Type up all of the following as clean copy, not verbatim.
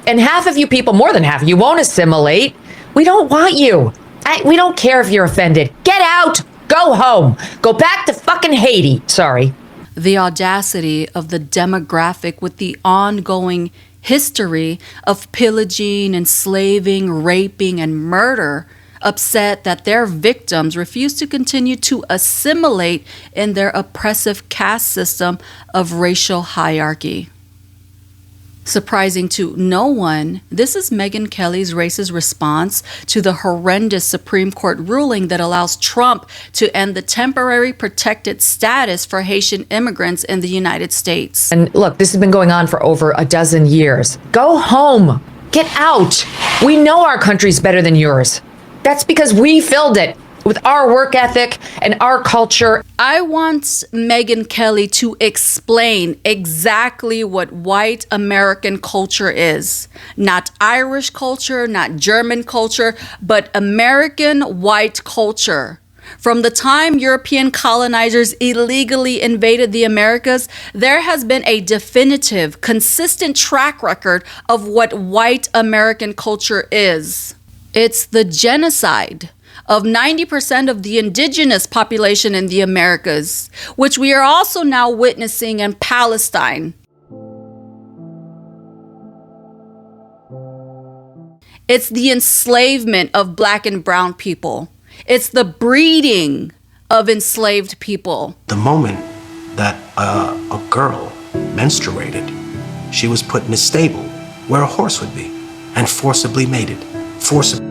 And half of you people, more than half, you won't assimilate. We don't want you. We don't care if you're offended. Get out. Go home. Go back to fucking Haiti. Sorry. The audacity of the demographic with the ongoing history of pillaging, enslaving, raping, and murder, upset that their victims refuse to continue to assimilate in their oppressive caste system of racial hierarchy. Surprising to no one, this is Megyn Kelly's racist response to the horrendous Supreme Court ruling that allows Trump to end the temporary protected status for Haitian immigrants in the United States. And look, this has been going on for over a dozen years. Go home. Get out. We know our country's better than yours. That's because we filled it with our work ethic and our culture. I want Megyn Kelly to explain exactly what white American culture is. Not Irish culture, not German culture, but American white culture. From the time European colonizers illegally invaded the Americas, there has been a definitive, consistent track record of what white American culture is. It's the genocide of 90% of the indigenous population in the Americas, which we are also now witnessing in Palestine. It's the enslavement of black and brown people. It's the breeding of enslaved people. The moment that a girl menstruated, she was put in a stable where a horse would be and forcibly mated, forcibly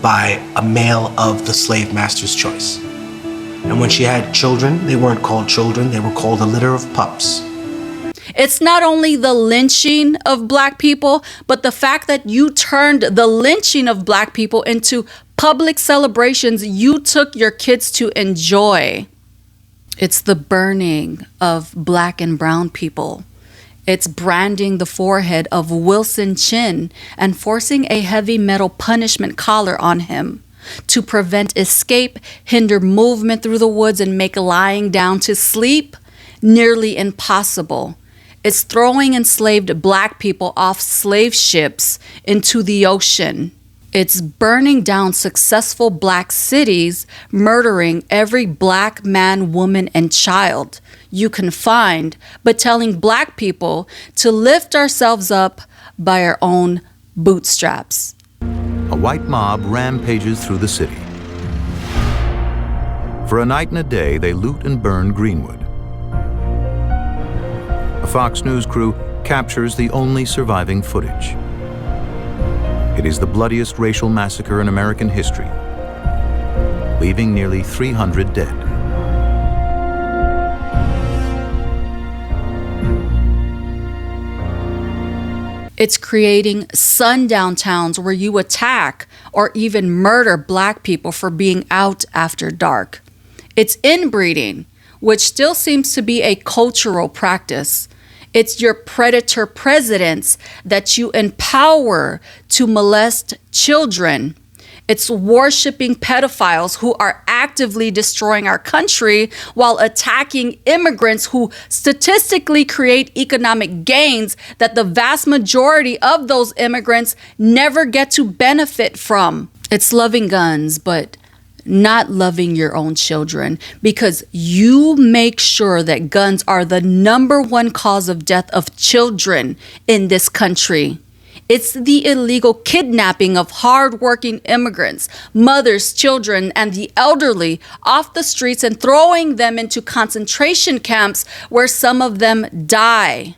by a male of the slave master's choice. And when she had children, they weren't called children, they were called a litter of pups. It's not only the lynching of black people, but the fact that you turned the lynching of black people into public celebrations you took your kids to enjoy. It's the burning of black and brown people. It's branding the forehead of Wilson Chin and forcing a heavy metal punishment collar on him to prevent escape, hinder movement through the woods, and make lying down to sleep nearly impossible. It's throwing enslaved black people off slave ships into the ocean. It's burning down successful black cities, murdering every black man, woman, and child you can find, but telling black people to lift ourselves up by our own bootstraps. A white mob rampages through the city. For a night and a day, they loot and burn Greenwood. A Fox News crew captures the only surviving footage. It is the bloodiest racial massacre in American history, leaving nearly 300 dead. It's creating sundown towns where you attack or even murder black people for being out after dark. It's inbreeding, which still seems to be a cultural practice. It's your predator presidents that you empower to molest children. It's worshiping pedophiles who are actively destroying our country while attacking immigrants who statistically create economic gains that the vast majority of those immigrants never get to benefit from. It's loving guns, but not loving your own children, because you make sure that guns are the #1 cause of death of children in this country. It's the illegal kidnapping of hardworking immigrants, mothers, children, and the elderly off the streets and throwing them into concentration camps where some of them die.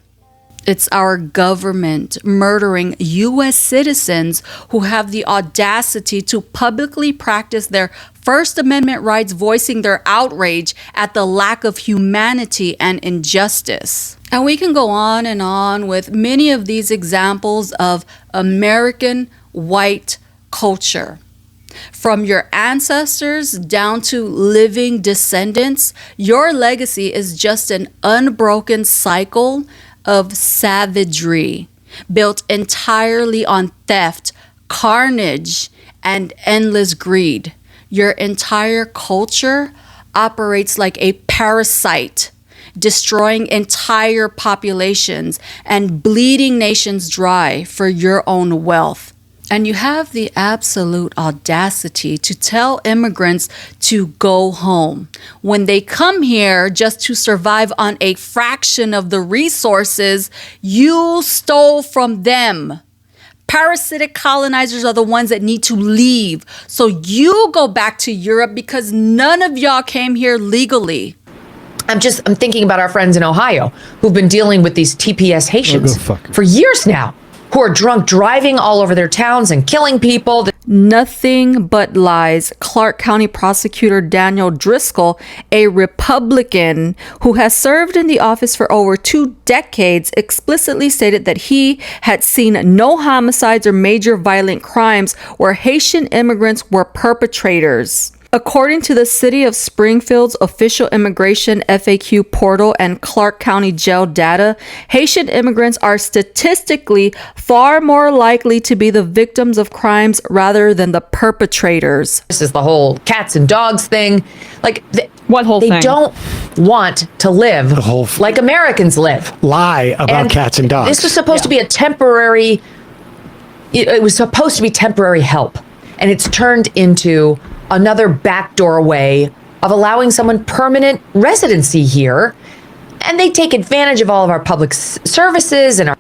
It's our government murdering U.S. citizens who have the audacity to publicly practice their First Amendment rights, voicing their outrage at the lack of humanity and injustice. And we can go on with many of these examples of American white culture. From your ancestors down to living descendants, your legacy is just an unbroken cycle of savagery built entirely on theft, carnage, and endless greed. Your entire culture operates like a parasite, destroying entire populations and bleeding nations dry for your own wealth. And you have the absolute audacity to tell immigrants to go home when they come here just to survive on a fraction of the resources you stole from them. Parasitic colonizers are the ones that need to leave. So you go back to Europe because none of y'all came here legally. I'm thinking about our friends in Ohio who've been dealing with these TPS Haitians for years now, who are drunk driving all over their towns and killing people. Nothing but lies. Clark County Prosecutor Daniel Driscoll, a Republican who has served in the office for over 2 decades, explicitly stated that he had seen no homicides or major violent crimes where Haitian immigrants were perpetrators. According to the City of Springfield's official immigration FAQ portal and Clark County jail data, Haitian immigrants are statistically far more likely to be the victims of crimes rather than the perpetrators. This is the whole cats and dogs thing. Like, what whole thing? They don't want to live like Americans live. Lie about cats and dogs. This was supposed to be a temporary, it was supposed to be temporary help. And it's turned into another backdoor way of allowing someone permanent residency here. And they take advantage of all of our public services and our...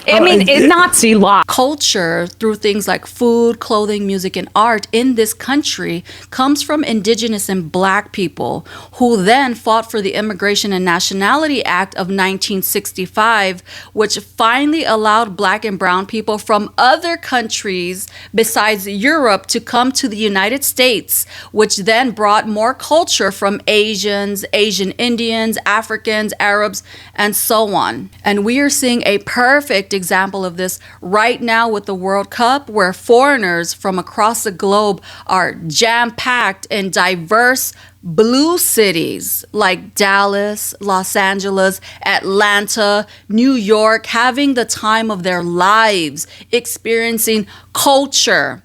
I mean, it's Nazi law. Culture through things like food, clothing, music, and art in this country comes from Indigenous and Black people who then fought for the Immigration and Nationality Act of 1965, which finally allowed Black and Brown people from other countries besides Europe to come to the United States, which then brought more culture from Asians, Asian Indians, Africans, Arabs, and so on. And we are seeing a perfect example of this right now with the World Cup, where foreigners from across the globe are jam-packed in diverse blue cities like Dallas, Los Angeles, Atlanta, New York, having the time of their lives, experiencing culture,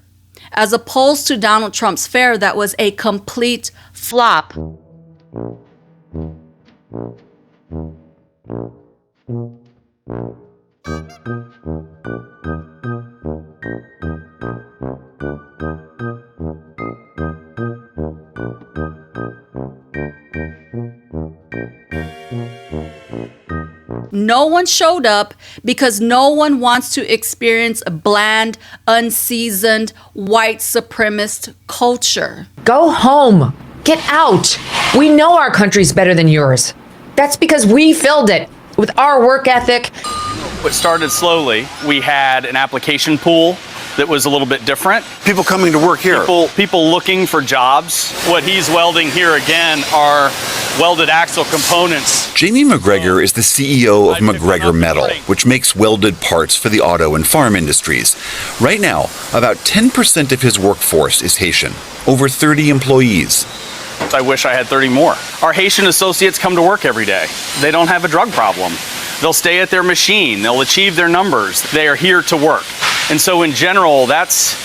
as opposed to Donald Trump's fair that was a complete flop. No one showed up because no one wants to experience a bland, unseasoned, white supremacist culture. Go home. Get out. We know our country's better than yours. That's because we filled it with our work ethic. It started slowly. We had an application pool that was a little bit different. People coming to work here. People looking for jobs. What he's welding here again are welded axle components. Jamie McGregor is the CEO of McGregor Metal, which makes welded parts for the auto and farm industries. Right now, about 10% of his workforce is Haitian, over 30 employees. I wish I had 30 more. Our Haitian associates come to work every day. They don't have a drug problem. They'll stay at their machine. They'll achieve their numbers. They are here to work. And so in general, that's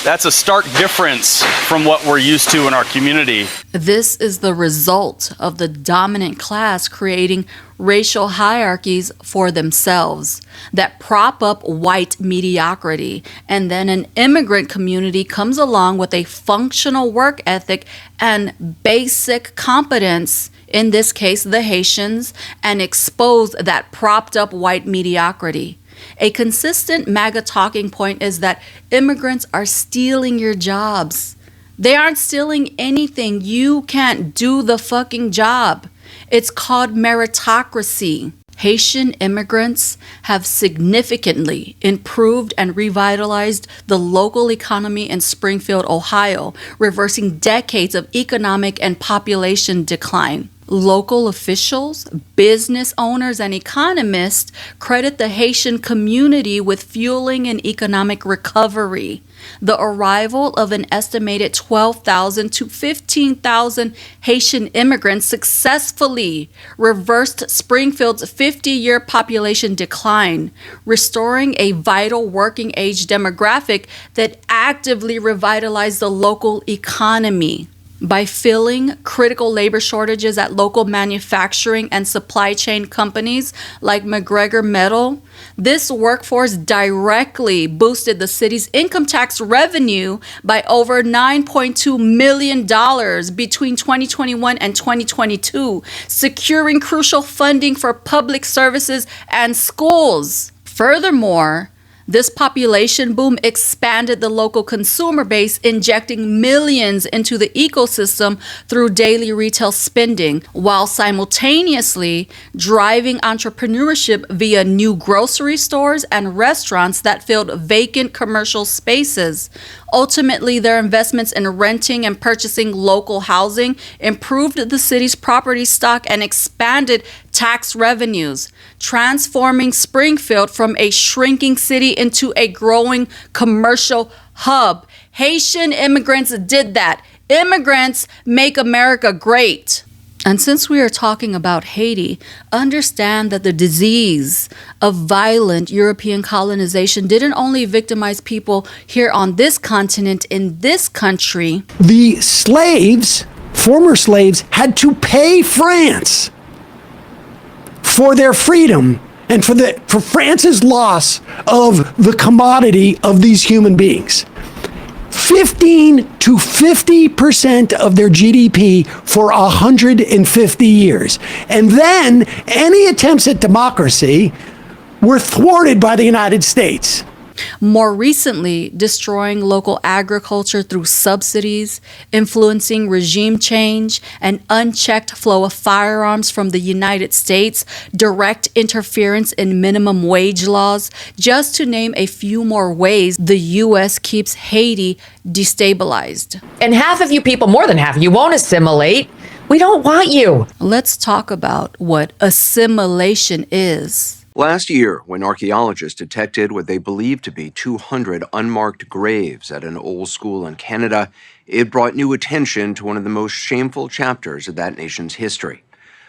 a stark difference from what we're used to in our community. This is the result of the dominant class creating racial hierarchies for themselves that prop up white mediocrity. And then an immigrant community comes along with a functional work ethic and basic competence, in this case, the Haitians, and expose that propped up white mediocrity. A consistent MAGA talking point is that immigrants are stealing your jobs. They aren't stealing anything. You can't do the fucking job. It's called meritocracy. Haitian immigrants have significantly improved and revitalized the local economy in Springfield, Ohio, reversing decades of economic and population decline. Local officials, business owners, and economists credit the Haitian community with fueling an economic recovery. The arrival of an estimated 12,000 to 15,000 Haitian immigrants successfully reversed Springfield's 50-year population decline, restoring a vital working age demographic that actively revitalized the local economy. By filling critical labor shortages at local manufacturing and supply chain companies like McGregor Metal, this workforce directly boosted the city's income tax revenue by over $9.2 million between 2021 and 2022, securing crucial funding for public services and schools. Furthermore, this population boom expanded the local consumer base, injecting millions into the ecosystem through daily retail spending, while simultaneously driving entrepreneurship via new grocery stores and restaurants that filled vacant commercial spaces. Ultimately, their investments in renting and purchasing local housing improved the city's property stock and expanded tax revenues, transforming Springfield from a shrinking city into a growing commercial hub. Haitian immigrants did that. Immigrants make America great. And since we are talking about Haiti, understand that the disease of violent European colonization didn't only victimize people here on this continent, in this country. The slaves, former slaves, had to pay France for their freedom and for France's loss of the commodity of these human beings. 15 to 50% of their GDP for 150 years. And then any attempts at democracy were thwarted by the United States. More recently, destroying local agriculture through subsidies, influencing regime change, an unchecked flow of firearms from the United States, direct interference in minimum wage laws, just to name a few more ways the U.S. keeps Haiti destabilized. And half of you people, more than half, you won't assimilate. We don't want you. Let's talk about what assimilation is. Last year, when archaeologists detected what they believed to be 200 unmarked graves at an old school in Canada, it brought new attention to one of the most shameful chapters of that nation's history.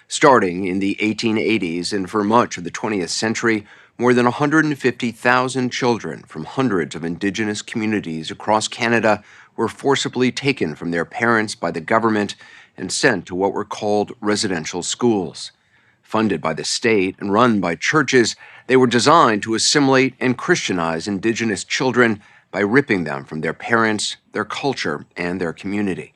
Starting in the 1880s and for much of the 20th century, more than 150,000 children from hundreds of Indigenous communities across Canada were forcibly taken from their parents by the government and sent to what were called residential schools. Funded by the state and run by churches, they were designed to assimilate and Christianize Indigenous children by ripping them from their parents, their culture, and their community.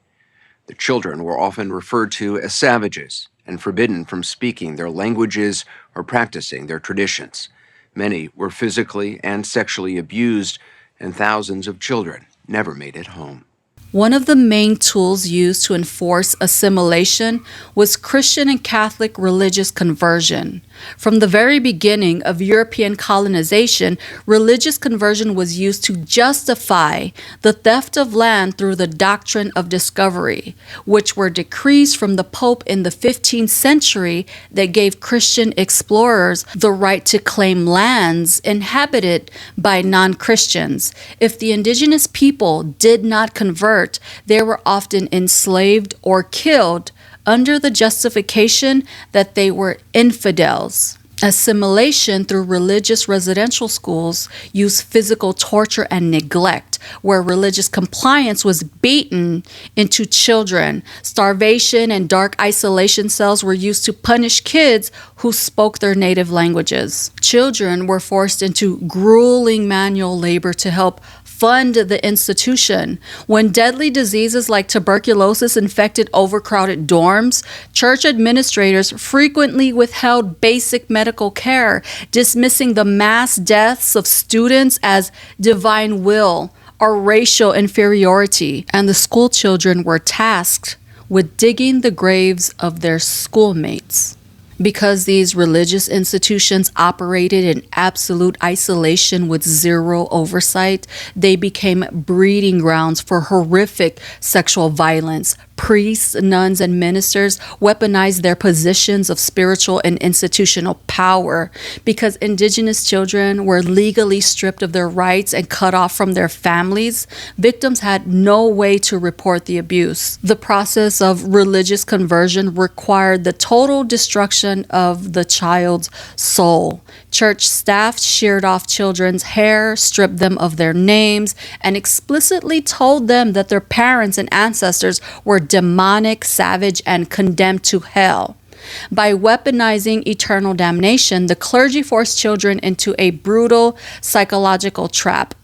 The children were often referred to as savages and forbidden from speaking their languages or practicing their traditions. Many were physically and sexually abused, and thousands of children never made it home. One of the main tools used to enforce assimilation was Christian and Catholic religious conversion. From the very beginning of European colonization, religious conversion was used to justify the theft of land through the doctrine of discovery, which were decrees from the Pope in the 15th century that gave Christian explorers the right to claim lands inhabited by non-Christians. If the indigenous people did not convert, they were often enslaved or killed under the justification that they were infidels. Assimilation through religious residential schools used physical torture and neglect, where religious compliance was beaten into children. Starvation and dark isolation cells were used to punish kids who spoke their native languages. Children were forced into grueling manual labor to help fund the institution. When deadly diseases like tuberculosis infected overcrowded dorms, church administrators frequently withheld basic medical care, dismissing the mass deaths of students as divine will or racial inferiority, and the school children were tasked with digging the graves of their schoolmates. Because these religious institutions operated in absolute isolation with zero oversight, they became breeding grounds for horrific sexual violence. Priests, nuns, and ministers weaponized their positions of spiritual and institutional power. Because indigenous children were legally stripped of their rights and cut off from their families, victims had no way to report the abuse. The process of religious conversion required the total destruction of the child's soul. Church staff sheared off children's hair, stripped them of their names, and explicitly told them that their parents and ancestors were demonic, savage, and condemned to hell. By weaponizing eternal damnation, the clergy forced children into a brutal psychological trap.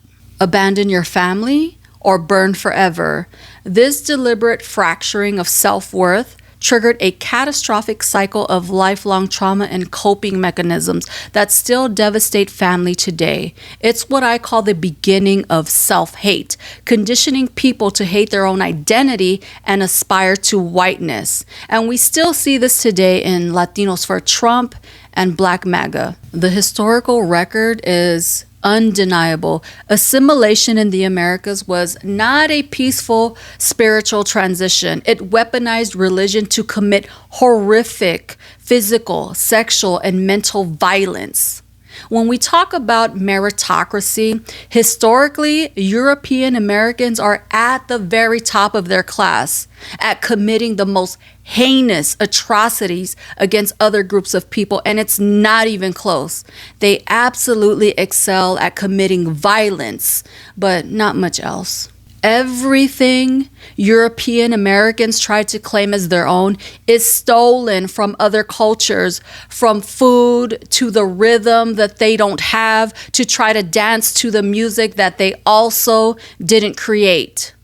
Abandon your family or burn forever. This deliberate fracturing of self-worth triggered a catastrophic cycle of lifelong trauma and coping mechanisms that still devastate family today. It's what I call the beginning of self-hate, conditioning people to hate their own identity and aspire to whiteness. And we still see this today in Latinos for Trump and Black MAGA. The historical record is undeniable. Assimilation in the Americas was not a peaceful spiritual transition. It weaponized religion to commit horrific physical, sexual, and mental violence. When we talk about meritocracy, historically, European Americans are at the very top of their class at committing the most heinous atrocities against other groups of people, and it's not even close. They absolutely excel at committing violence, but not much else. Everything European Americans try to claim as their own is stolen from other cultures, from food to the rhythm that they don't have, to try to dance to the music that they also didn't create.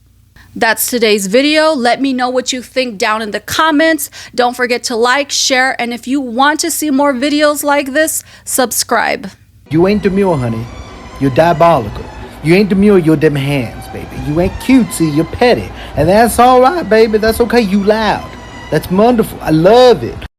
That's today's video. Let me know what you think down in the comments. Don't forget to like, share, and if you want to see more videos like this, subscribe. You ain't demure, honey. You're diabolical. You ain't demure, you're them hands, baby. You ain't cutesy, you're petty. And that's all right, baby. That's okay. You loud. That's wonderful. I love it.